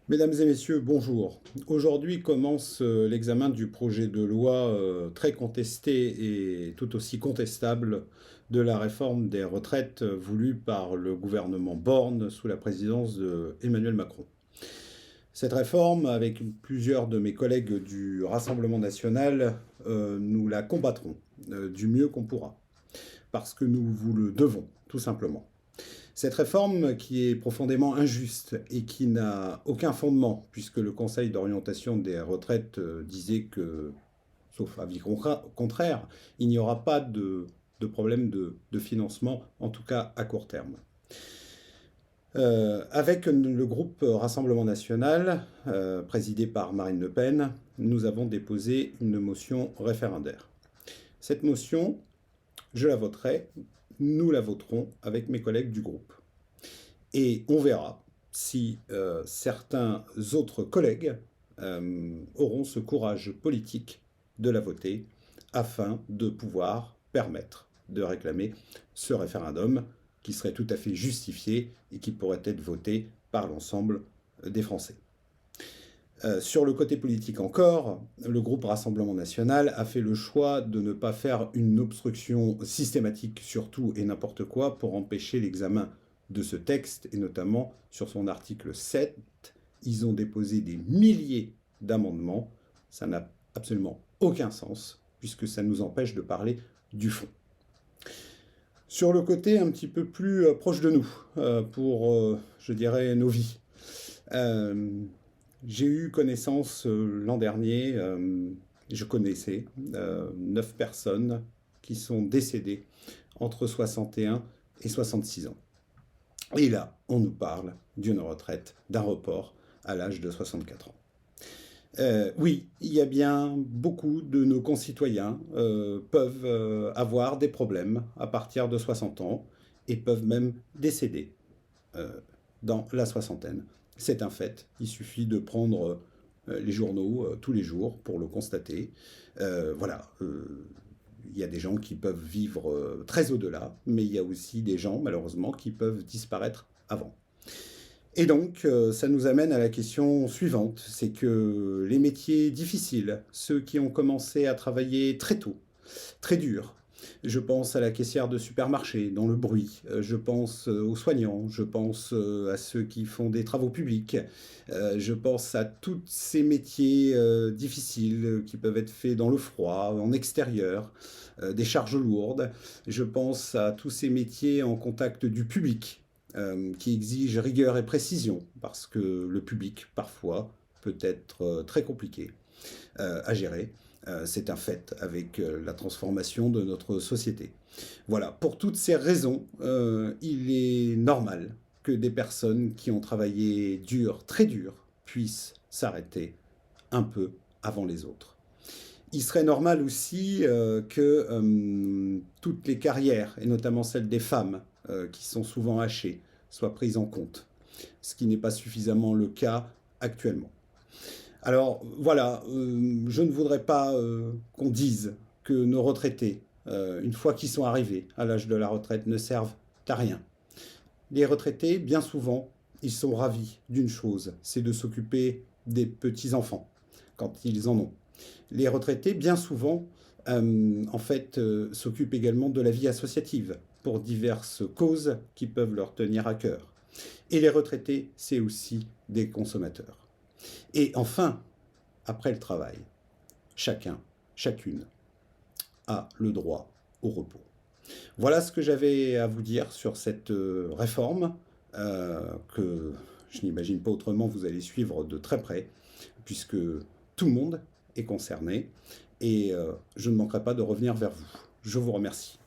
Mesdames et messieurs, bonjour. Aujourd'hui commence l'examen du projet de loi très contesté et tout aussi contestable de la réforme des retraites voulue par le gouvernement Borne sous la présidence de Emmanuel Macron. Cette réforme, avec plusieurs de mes collègues du Rassemblement national, nous la combattrons du mieux qu'on pourra, parce que nous vous le devons, tout simplement. Cette réforme, qui est profondément injuste et qui n'a aucun fondement, puisque le Conseil d'orientation des retraites disait que, sauf avis contraire, il n'y aura pas de problème de financement, en tout cas à court terme. Avec le groupe Rassemblement national, présidé par Marine Le Pen, nous avons déposé une motion référendaire. Cette motion, je la voterai, nous la voterons avec mes collègues du groupe. Et on verra si certains autres collègues auront ce courage politique de la voter afin de pouvoir permettre de réclamer ce référendum qui serait tout à fait justifié et qui pourrait être voté par l'ensemble des Français. Sur le côté politique encore, le groupe Rassemblement national a fait le choix de ne pas faire une obstruction systématique sur tout et n'importe quoi pour empêcher l'examen de ce texte, et notamment sur son article 7. Ils ont déposé des milliers d'amendements. Ça n'a absolument aucun sens, puisque ça nous empêche de parler du fond. Sur le côté un petit peu plus proche de nous, pour, je dirais, nos vies. J'ai eu connaissance l'an dernier, je connaissais 9 personnes qui sont décédées entre 61 et 66 ans. Et là, on nous parle d'une retraite, d'un report à l'âge de 64 ans. Oui, il y a bien beaucoup de nos concitoyens peuvent avoir des problèmes à partir de 60 ans et peuvent même décéder dans la soixantaine. C'est un fait, il suffit de prendre les journaux tous les jours pour le constater. Voilà, il y a des gens qui peuvent vivre très au-delà, mais il y a aussi des gens, malheureusement, qui peuvent disparaître avant. Et donc, ça nous amène à la question suivante, c'est que les métiers difficiles, ceux qui ont commencé à travailler très tôt, très dur, je pense à la caissière de supermarché, dans le bruit, je pense aux soignants, je pense à ceux qui font des travaux publics, je pense à tous ces métiers difficiles qui peuvent être faits dans le froid, en extérieur, des charges lourdes, je pense à tous ces métiers en contact du public, qui exigent rigueur et précision, parce que le public, parfois, peut être très compliqué à gérer. C'est un fait avec la transformation de notre société. Voilà, pour toutes ces raisons, il est normal que des personnes qui ont travaillé dur, très dur, puissent s'arrêter un peu avant les autres. Il serait normal aussi que toutes les carrières, et notamment celles des femmes, qui sont souvent hachées, soient prises en compte, ce qui n'est pas suffisamment le cas actuellement. Alors voilà, je ne voudrais pas qu'on dise que nos retraités, une fois qu'ils sont arrivés à l'âge de la retraite, ne servent à rien. Les retraités, bien souvent, ils sont ravis d'une chose, c'est de s'occuper des petits-enfants, quand ils en ont. Les retraités, bien souvent, s'occupent également de la vie associative, pour diverses causes qui peuvent leur tenir à cœur. Et les retraités, c'est aussi des consommateurs. Et enfin, après le travail, chacun, chacune a le droit au repos. Voilà ce que j'avais à vous dire sur cette réforme que je n'imagine pas autrement vous allez suivre de très près, puisque tout le monde est concerné et je ne manquerai pas de revenir vers vous. Je vous remercie.